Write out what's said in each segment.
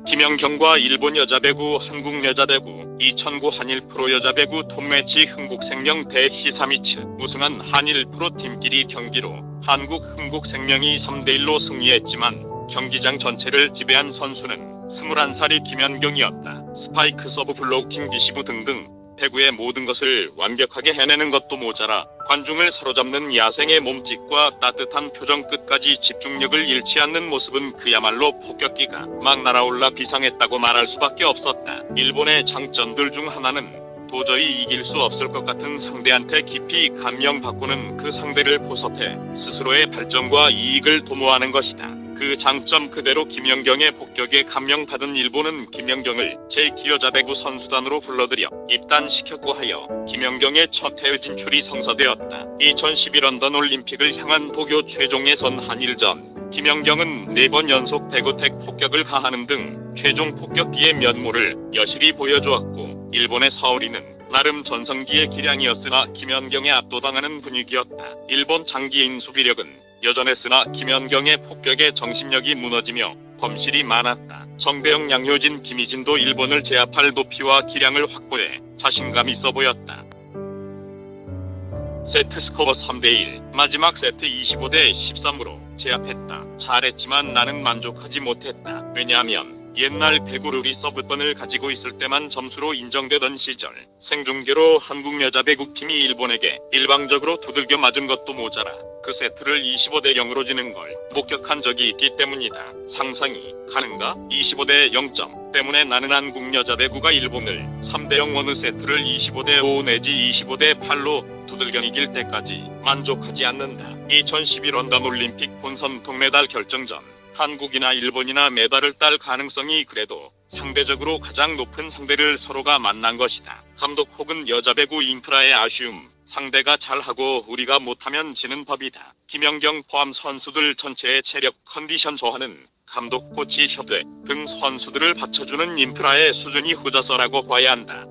김연경과 일본 여자배구 한국 여자배구 2009 한일 프로 여자배구 톱매치 흥국생명 대 히사미츠 우승한 한일 프로팀끼리 경기로 한국 흥국생명이 3대1로 승리했지만 경기장 전체를 지배한 선수는 21살의 김연경이었다. 스파이크, 서브, 블로킹, 리시브 등등 배구의 모든 것을 완벽하게 해내는 것도 모자라 관중을 사로잡는 야생의 몸짓과 따뜻한 표정, 끝까지 집중력을 잃지 않는 모습은 그야말로 폭격기가 막 날아올라 비상했다고 말할 수밖에 없었다. 일본의 장점들 중 하나는 도저히 이길 수 없을 것 같은 상대한테 깊이 감명받고는 그 상대를 포섭해 스스로의 발전과 이익을 도모하는 것이다. 그 장점 그대로 김연경의 폭격에 감명받은 일본은 김연경을 제2여자배구 선수단으로 불러들여 입단시켰고 하여 김연경의 첫 해외 진출이 성사되었다. 2012 런던 올림픽을 향한 도쿄 최종 예선 한일전, 김연경은 4번 연속 백어택 폭격을 가하는 등 최종 폭격기의 면모를 여실히 보여주었고 일본의 서울이는 나름 전성기의 기량이었으나 김연경에 압도당하는 분위기였다. 일본 장기인 수비력은 여전했으나 김연경의 폭격에 정신력이 무너지며 범실이 많았다. 정대영, 양효진, 김희진도 일본을 제압할 높이와 기량을 확보해 자신감 있어 보였다. 세트 스코어 3대1, 마지막 세트 25대 13으로 제압했다. 잘했지만 나는 만족하지 못했다. 왜냐하면 옛날 배구 룰이 서브권을 가지고 있을 때만 점수로 인정되던 시절 생중계로 한국 여자배구팀이 일본에게 일방적으로 두들겨 맞은 것도 모자라 그 세트를 25대 0으로 지는 걸 목격한 적이 있기 때문이다. 상상이 가는가? 25대 0점 때문에 나는 한국 여자배구가 일본을 3대 0 어느 세트를 25대 5 내지 25대 8로 두들겨 이길 때까지 만족하지 않는다. 2012 런던 올림픽 본선 동메달 결정전, 한국이나 일본이나 메달을 딸 가능성이 그래도 상대적으로 가장 높은 상대를 서로가 만난 것이다. 감독 혹은 여자배구 인프라의 아쉬움, 상대가 잘하고 우리가 못하면 지는 법이다. 김연경 포함 선수들 전체의 체력 컨디션 저하는 감독, 코치, 협회 등 선수들을 받쳐주는 인프라의 수준이 후져서라고 봐야 한다.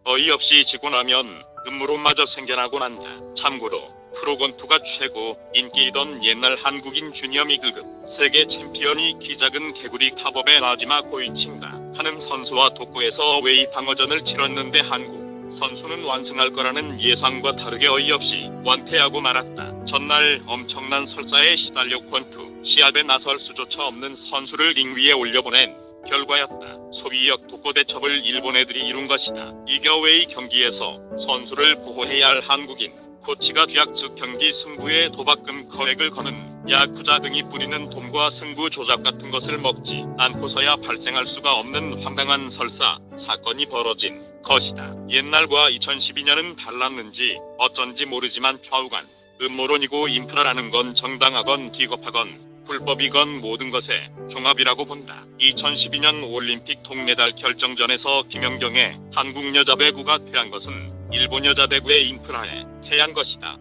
어이없이 지고 나면 음모론마저 생겨나곤 한다. 참고로 프로곤투가 최고 인기이던 옛날 한국인 주니어 미들급 세계 챔피언이 키 작은 개구리 타법의 마지막 고이친가 하는 선수와 독고에서 어웨이 방어전을 치렀는데 한국 선수는 완승할 거라는 예상과 다르게 어이없이 완패하고 말았다. 전날 엄청난 설사에 시달려 권투 시합에 나설 수조차 없는 선수를 링 위에 올려보낸 결과였다. 소위역 독고 대첩을 일본 애들이 이룬 것이다. 이겨웨이 경기에서 선수를 보호해야 할 한국인 코치가 쥐약 즉 경기 승부에 도박금 거액을 거는 야쿠자 등이 뿌리는 돈과 승부 조작 같은 것을 먹지 않고서야 발생할 수가 없는 황당한 설사 사건이 벌어진 것이다. 옛날과 2012년은 달랐는지 어쩐지 모르지만 좌우간 음모론이고 인프라라는 건 정당하건 기겁하건 불법이건 모든 것의 종합이라고 본다. 2012년 올림픽 동메달 결정전에서 김연경의 한국 여자배구가 패한 것은 일본 여자배구의 인프라에 패한 것이다.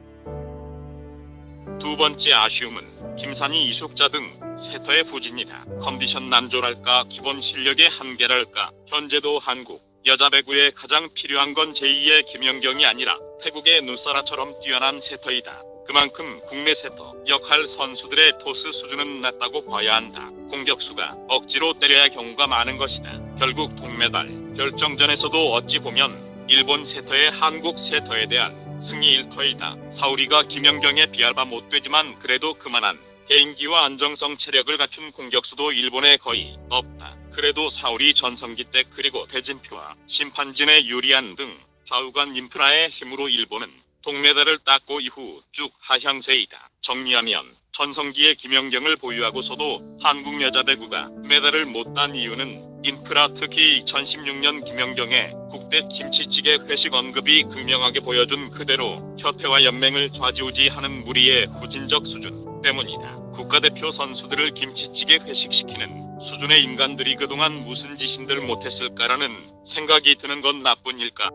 두 번째 아쉬움은 김산희, 이숙자 등 세터의 부진이다. 컨디션 난조랄까 기본 실력의 한계랄까. 현재도 한국 여자배구에 가장 필요한 건 제2의 김연경이 아니라 태국의 누사라처럼 뛰어난 세터이다. 그만큼 국내 세터 역할 선수들의 토스 수준은 낮다고 봐야 한다. 공격수가 억지로 때려야 할 경우가 많은 것이다. 결국 동메달 결정전에서도 어찌 보면 일본 세터의 한국 세터에 대한 승리 일터이다. 사우리가 김연경에 비할 바 못되지만 그래도 그만한 개인기와 안정성 체력을 갖춘 공격수도 일본에 거의 없다. 그래도 사우리 전성기 때 그리고 대진표와 심판진의 유리한 등 좌우간 인프라의 힘으로 일본은 동메달을 땄고 이후 쭉 하향세이다. 정리하면 전성기의 김연경을 보유하고서도 한국 여자배구가 메달을 못 딴 이유는 인프라, 특히 2016년 김연경의 국대 김치찌개 회식 언급이 극명하게 보여준 그대로 협회와 연맹을 좌지우지하는 무리의 후진적 수준 때문이다. 국가대표 선수들을 김치찌개 회식시키는 수준의 인간들이 그동안 무슨 짓인들 못했을까라는 생각이 드는 건 나뿐일까?